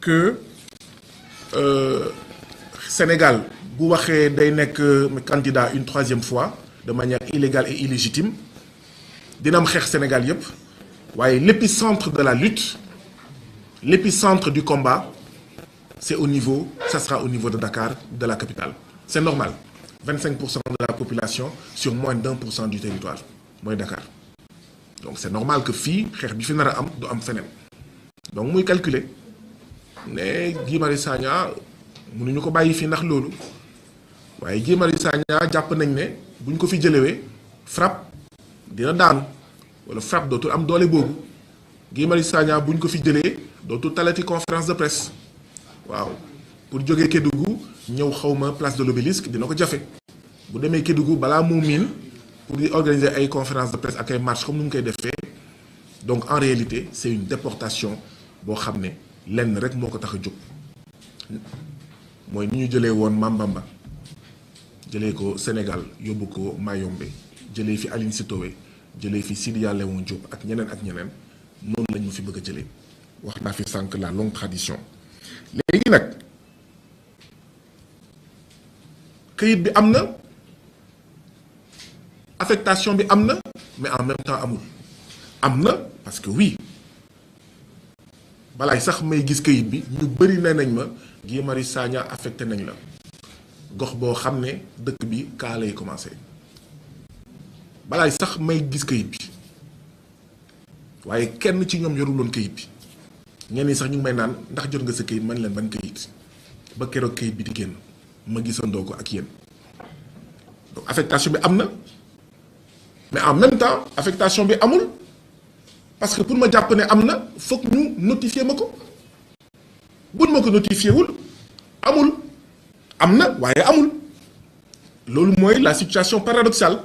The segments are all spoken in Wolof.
que Sénégal bu waxee day nekk candidat une troisième fois de manière illégale et illégitime dina am xeex Sénégal yépp waaye l'épicentre de la lutte, l'épicentre du combat, c'est au niveau, ça sera au niveau de Dakar, de la capitale. C'est normal. 25% de la population sur moins d'1% du territoire. Moins Dakar. Donc c'est normal que fii xeex bi fi nar a am du am feneen. Donc muy calculer ne Guy Marius Sagna mënuñu ko bàyyi fii ndax loolu waaye Guy Marius Sagna jàpp nañ ne buñ ko fi jëlewee FRAPP dina daanu wala FRAPP dootul am doole boobu Guy Marius Sagna buñ ko fi jëlee dootul talati conférence de presse waaw pour jógee Kédougou ñëw xawma place de l'Obélisque dina ko jafe bu demee Kédougou balaa mu miin pour di organiser ay conférence de presse ak ay marche comme nu mu koy defee donc en réalité c'est une déportation boo xam ne lenn rek moo ko tax a jóg mooy ni ñu jëlee woon Mambamba jëlee ko Sénégal yóbbu ko Mayombe jëlee fi Aline Sitoé jëlee fi Sidya Léon Diop ak ñeneen noonu lañ ma fi bëgg a jëlee wax naa fi sànq la longue tradition léegi nag këyit bi am na affectation bi am na mais en même temps am na parce que oui balaay sax may gis këyit bi ñu bëri nee nañ ma Guy Marius Sagna affecté nañ la gox boo xam ne dëkk bi kaa lay commencé balaay sax may gis këyit bi waaye kenn ci ñoom yoruloon këyit bi ñenn ñi sax ñu ngi may naan ndax jot nga sa këyit man leen ban këyit ba keroog këyit bi di génn ma gisandoo ko ak yéen donc affectation bi am na mais en même temps affectation bi amul parce que pour ma jàpp ne am na foog ñu notifier ma ko buñ ma ko notifier wul amul am na waaye amul loolu mooy la situation paradoxale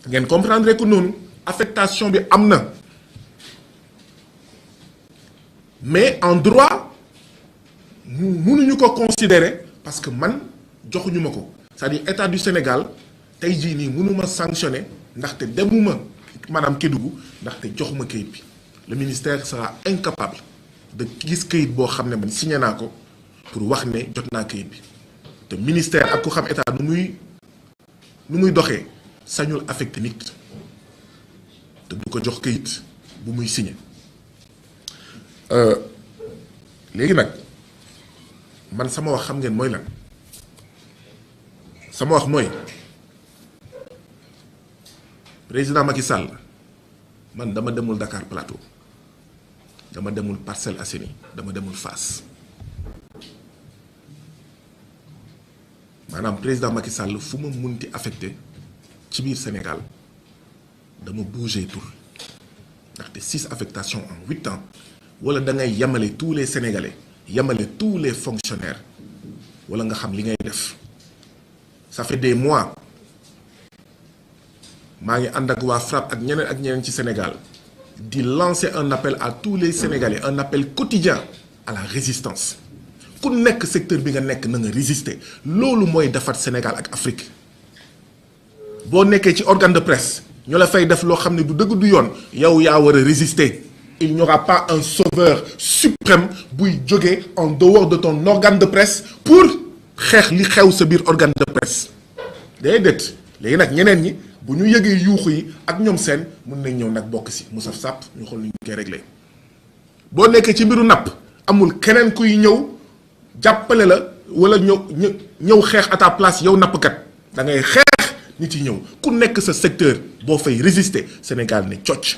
ngeen comprendre ko noonu affectation bi am na mais en droit mënuñu ko considérer parce que man joxuñu ma ko c'est-à-dire état du Sénégal tey jii nii mënuma sanctionner ndaxte demuma maanaam Kédougou ndaxte joxuma kayit bi le ministère sera incapable de gis kayit boo xam ne man signé naa ko pour wax ne jot naa kayit bi te ministère ak ku xam état nu muy doxee sañul affecté nit te du ko jox kayit bu muy signé léegi nag man sama wax xam ngeen mooy lan sama wax mooy président Macky Sall man dama demul Dakar Plateau dama demul Parcelles Assainies dama demul Fass maanaam président Macky Sall fu ma munti affecté ci biir Sénégal dama bougé tout ndaxte 6 affectations en 8 ans wala da ngay yamale tous les Sénégalais yamale tous les fonctionnaires wala nga xam li ngay def ça fait des mois maa ngi ànd ak waa FRAPP ak ñeneen ci Sénégal di lancer un appel à tous les Sénégalais un appel quotidien à la résistance ku nekk secteur bi nga nekk na nga résister loolu mooy defar Sénégal ak Afrique boo nekkee ci organe de presse ñoo la fay def loo xam ne du dëgg du yoon yow yaa war a résister il n'y aura pas un sauveur suprême buy jóge en dehors de ton organe de presse pour xeex li xew sa biir organe de presse déedéet léegi nag ñeneen ñi bu ñu yëgee yuuxu yi ak ñoom seen mën nañ ñëw nag bokk si mu saf sàpp ñu xool ni ñu koy réglé boo nekkee ci mbiru napp amul keneen kuy ñëw jàppale la wala ñëw xeex à ta place yow nappkat da ngay xeex nit yi ñëw ku nekk sa secteur boo fay résister Sénégal ne cocc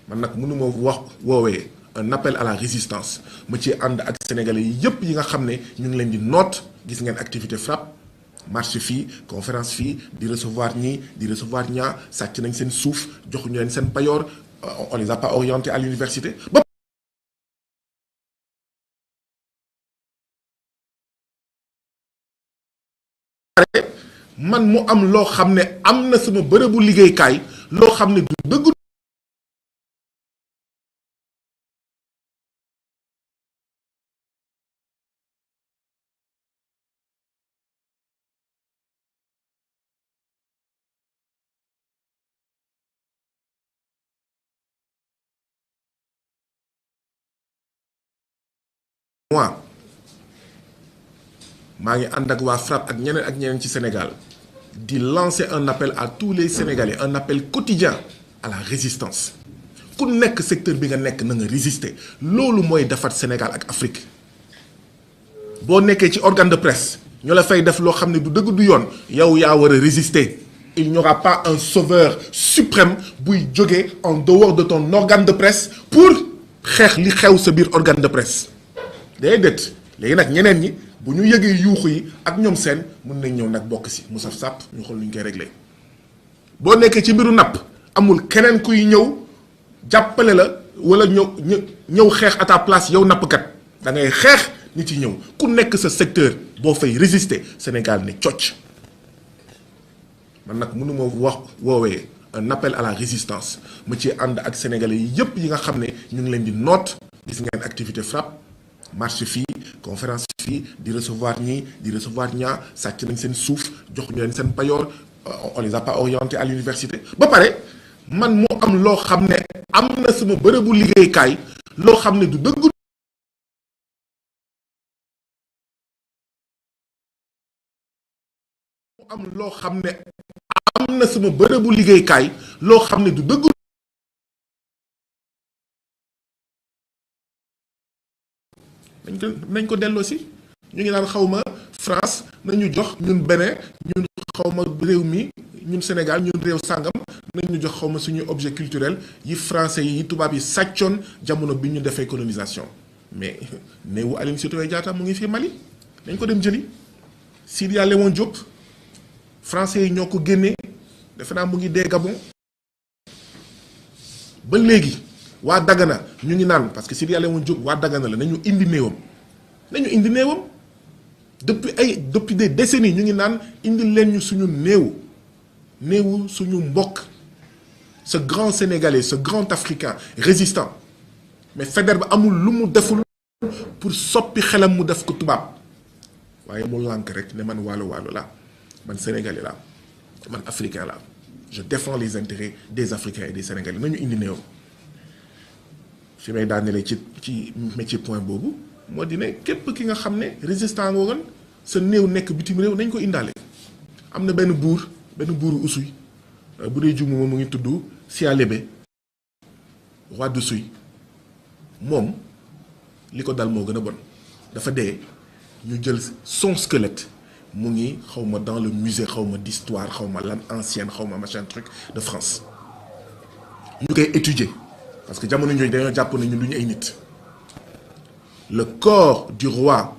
man nag mënuma wax woowee un appel à la résistance ma ci ànd ak sénégalais yi yépp yi nga xam ne ñu ngi leen di noot gis ngeen activité FRAPP marche fii conférence fii di recevoir ñii di recevoir ñaa sàcc nañ seen suuf joxuñu leen seen payoor on les a pas orientés à l'université ba man mu am loo xam ne am na sama bërëbu liggéeykaay loo xam ne du dëgg moi maa ngi ànd ak waa FRAPP ak ñeneen ci Sénégal di lancer un appel à tous les Sénégalais, un appel quotidien à la résistance. ku nekk secteur bi nga nekk na nga résister loolu mooy defar Sénégal ak Afrique boo nekkee ci organe de presse ñu la fay def loo xam ne du dëgg du yoon yow yaa war a résister. Il n'y aura pas un sauveur suprême buy jóge en dehors de ton organe de presse pour xeex li xew sa biir organe de presse déedéet léegi nag ñeneen ñi bu ñu yëgee yuuxu yi ak ñoom seen mën nañ ñëw nag bokk si mu saf sàpp ñu xool nu ñu koy réglé boo nekkee ci mbiru napp amul keneen kuy ñëw jàppale la wala ñëw xeex à ta place yow nappkat da ngay xeex nit yi ñëw ku nekk sa secteur boo fay résister Sénégal ne cocc man nag mënuma wax woowee un appel à la résistance ma ci ànd ak sénégalais yi yëpp yi nga xam ne ñu ngi leen di noot gis ngeen activité FRAPP marche fii conférence fii di recevoir ñii di recevoir ñaa sàcc nañ seen suuf jox ñu leen seen payoor on les a pas orientés à l'université ba pare man moo am loo xam ne am na sama bërëbu liggéeykaay loo xam ne du dëgg am loo xam ne am na sama bërëbu liggéeykaay loo xam ne du dëgg nañ ko delloo si ñu ngi naan xawma France nañu jox ñun Bénin ñun xawma réew mi ñun Sénégal ñun réew sàngam nañu jox xawma suñu objet culturel yi français yi tubaab yi sàccoon jamono bi ñu defee colonisation mais néewu Aline Sitoé Diatta mu ngi fi Mali dañ ko dem jëli Sidy Léon Diop français yi ñoo ko génnee defe naa mu ngi dee Gabon ba léegi waa Dagana ñu ngi naan parce que Sidy Léon Diop waa Dagana la nañu indi néewam depuis des décennies ñu ngi naan indi leen ñu suñu néewu suñu mbokk ce grand sénégalais ce grand africain résistant mais Faidherbe amul lu mu deful pour soppi xelam mu def ko tubaab waaye mu lànk rek ne man waalo la man sénégalais la man africain la je défends les intérêts des africains et des sénégalais nañu indi néewam fi may daanelee ci métier point boobu moo di ne képp ki nga xam ne résistant nga woon sa néew nekk bitim réew nañ ko indaale. am na benn buuru Oussouye bu dee jumu moom mu ngi tudd Sia Lébé roi d'Oussouye moom li ko dal moo gën a bon dafa dee ñu jël son squelette mu ngi xawma dans le musée xawma d'histoire xawma lan ancienne xawma machin truc de France ñu koy étudier parce que jamono ñooñu dañoo jàpp ne ñun du ñu ay nit. Le corps du roi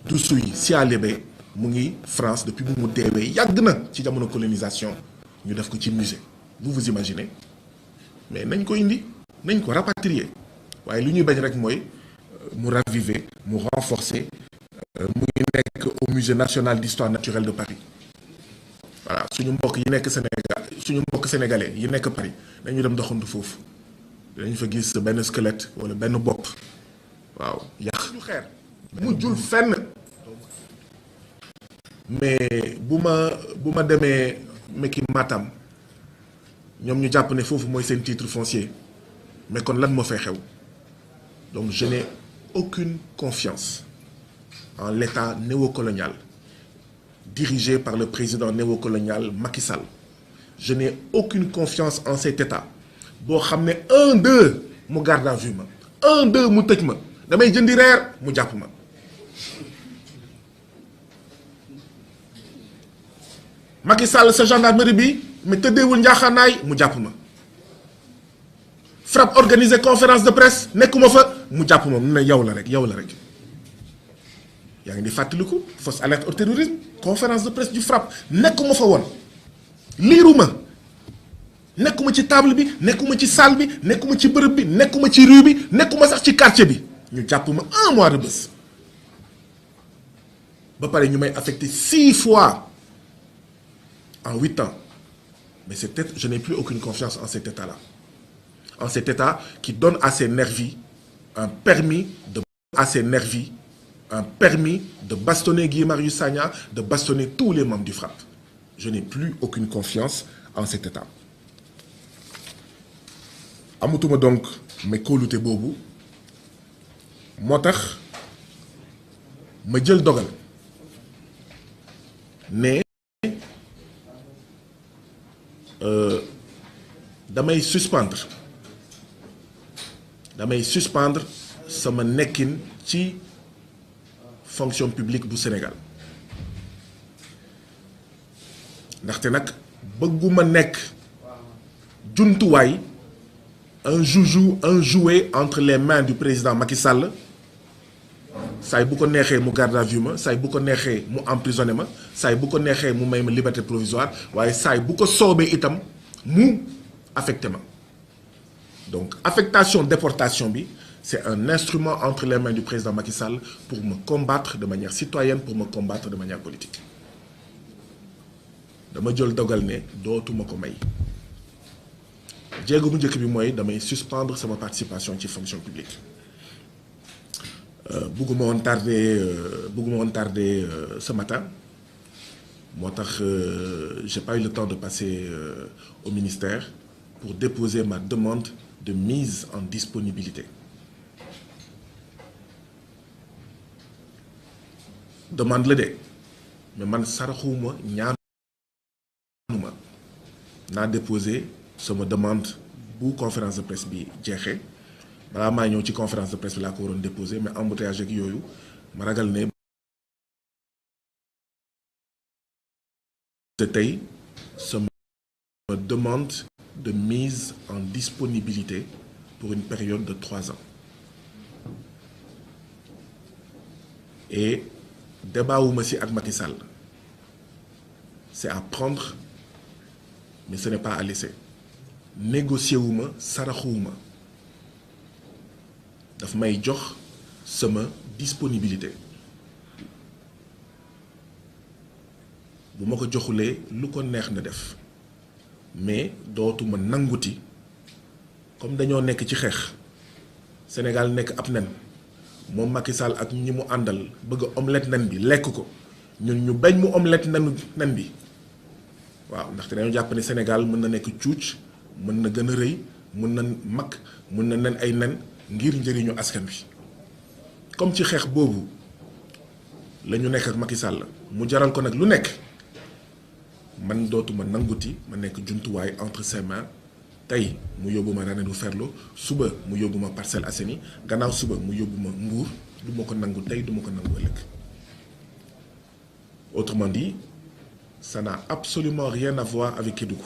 d'Oussouye Sia Lébé mu ngi France depuis bu mu deewee yàgg na ci jamono colonisation ñu def ko ci musée vous imaginez mais nañ ko indi nañ ko rapatrier waaye lu ñuy bañ rek mooy mu raviver mu renforcer mu ngi nekk au musée national d'histoire naturelle de Paris voilà suñu mbokk yi nekk Sénégal suñu mbokk sénégalais yi nekk Paris dañu dem doxantu foofu dañu fa gis benn squelette wala benn bopp waaw yàq ñu xeer mu jul fenn mais bu ma demee Mekki Matam ñoom ñu jàpp ne foofu mooy seen titre foncier mais kon lan moo fay xew donc je n'ai aucune confiance en l'état néocolonial dirigé par le président néocolonial Macky Sall je n'ai aucune confiance en cet état boo xam ne 1-2 mu garde à vue ma 1-2 mu tëj ma damay jëndi reer mu jàpp ma Macky Sall sa gendarmerie bi mais tëddeewul njaaxaanaay mu jàpp ma FRAPP organisé conférence de presse nekkuma fa mu jàpp ma mu ne yow la rek yaa ngi di fàttaliku fausse alerte au terrorisme conférence de presse du FRAPP nekkuma fa woon liiruma nekkuma ci table bi nekkuma ci salle bi nekkuma ci bërëb bi nekkuma ci rue bi nekkuma sax ci quartier bi ñu jàpp ma 1 mois de bés ba pare ñu may affecté 6 fois en 8 ans mais je n'ai plus aucune confiance en cet état-là en cet état qui donne à ses nervis un permis de bastonner Guy Marius Sagna, de bastonner tous les membres du FRAPP. Je n'ai plus aucune confiance en cet état. amatuma donc mais kóolute boobu moo tax ma jël dogal ne damay suspendre sama nekkin ci fonction publique bu Sénégal ndaxte nag bëgguma nekk jumtuwaay un joujou un jouet entre les mains du président Macky Sall saay bu ko neexee mu garde à vue ma saay bu ko neexee mu emprisonné ma saay bu ko neexee mu may ma liberté provisoire waaye saay bu ko soobee itam mu affecté ma donc affectation déportation bi c'est un instrument entre les mains du président Macky Sall pour me combattre de manière citoyenne pour me combattre de manière politique dama jël dogal ne dootuma ko may jéego bu njëkk bi mooy damay suspendre sama participation ci fonction publique bugguma woon tardé ce matin moo tax j'ai pas eu le temps de passer au ministère pour déposer ma demande de mise en disponibilité demande la de mais man saraxuma ñaanuma naa déposer sama demande bu conférence de presse bi jeexee balaa maa ñëw ci conférence de presse bi laa ko waroon déposer mais embouteillage ak yooyu ma ragal ne te tey sama demande de mise en disponibilité pour une période de 3 ans et débat wu ma si ak Macky Sall c'est à prendre mais ce n'est pas à laisser négocier wu ma saraxuwu ma daf may jox sama disponibilité bu ma ko joxulee lu ko neex na def mais dootuma nanguti comme dañoo nekk ci xeex Sénégal nekk ab nen moom Macky Sall ak ñi mu àndal bëgg a omelette nen bi lekk ko ñun ñu bañ mu omelette nen bi waaw ndaxte dañoo jàpp ne Sénégal mën na nekk cuuc mën na gën a rëy mën na mag mën na nen ay nen ngir njëriñu askan bi comme ci xeex boobu la ñu nekk ak Macky Sall mu jaral ko nag lu nekk man dootuma nanguti ma nekk jumtuwaay entre ses mains tey mu yóbbu ma Ranérou Ferlo suba mu yóbbu ma Parcelles Assainies gannaaw suba mu yóbbu ma Mbour du ma ko nangu tey du ma ko nangu ëllëg autrement dit ça n'a absolument rien à voir avec Kédougou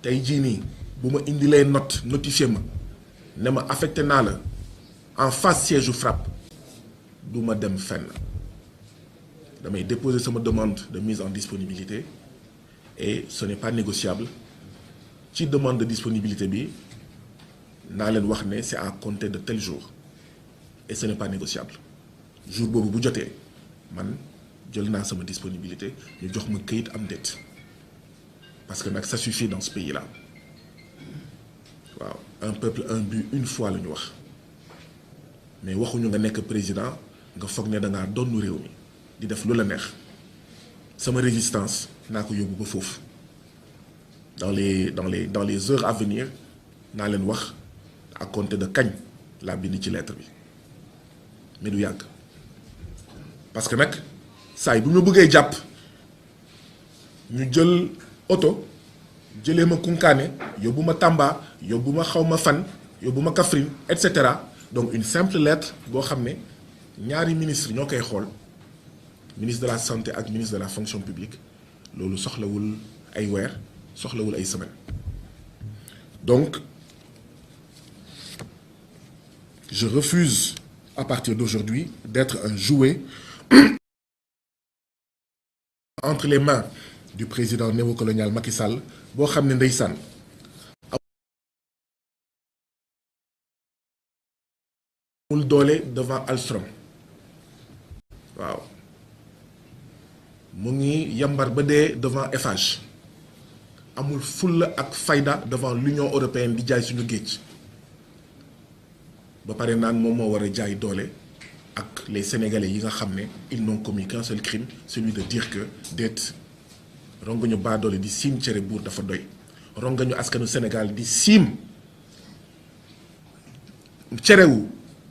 tey jii nii bu ma indilee notifié ma ne ma affecté naa la en face siège u FRAPP du ma dem fenn damay déposer sama demande de mise en disponibilité et ce n'est pas négociable ci demande de disponibilité bi naa leen wax ne c'est à compter de tel jour et ce n'est pas négociable jour boobu bu jotee man jël naa sama disponibilité ñu jox ma këyit am déet parce que nag ça suffit dans ce pays-là waaw un peuple un but une fois la ñu wax mais waxuñu nga nekk président nga foog ne da ngaa donnu réew mi di def lu la neex sama résistance naa ko yóbbu ba foofu dans les heures à venir naa leen wax à compter de kañ laa bind ci lettre bi mais du yàgg parce que nag saa yi bu ñu bëggee jàpp ñu jël oto jëlee ma Kounkané yóbbu ma Tamba yóbbu ma xaw ma fan yóbbu ma Kaffrine et cetera donc une simple lettre boo xam ne ñaari ministre ñoo koy xool ministre de la santé ak ministre de la fonction publique loolu soxlawul ay weer soxlawul ay semaines donc je refuse à partir d'aujourd'hui d'être un jouet entre les mains du président néocolonial Macky Sall boo xam ne ndeysaan amul doole devant Alstom waaw mu ngi yambar ba dee devant Eiffage amul fulla ak fayda devant l'Union européenne di jaay suñu géej ba pare naan moom moo war a jaay doole ak les Sénégalais yi nga xam ne ils n'ont commis qu'un seul crime celui de dire que déet rongañu baadoole di siim cere buur dafa doy rongañu askanu Sénégal di siim cerewu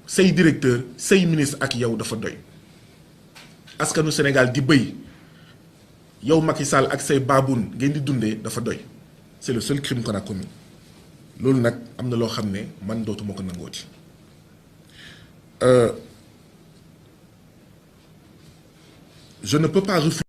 say directeur say ministre ak yow dafa doy askanu Sénégal di bëy yow Macky Sall ak say baboun ngeen di dundee dafa doy. C'est le seul crime qu'on a commis loolu nag am na loo xam ne man dootuma ko nangooti. Je ne peux pas refuser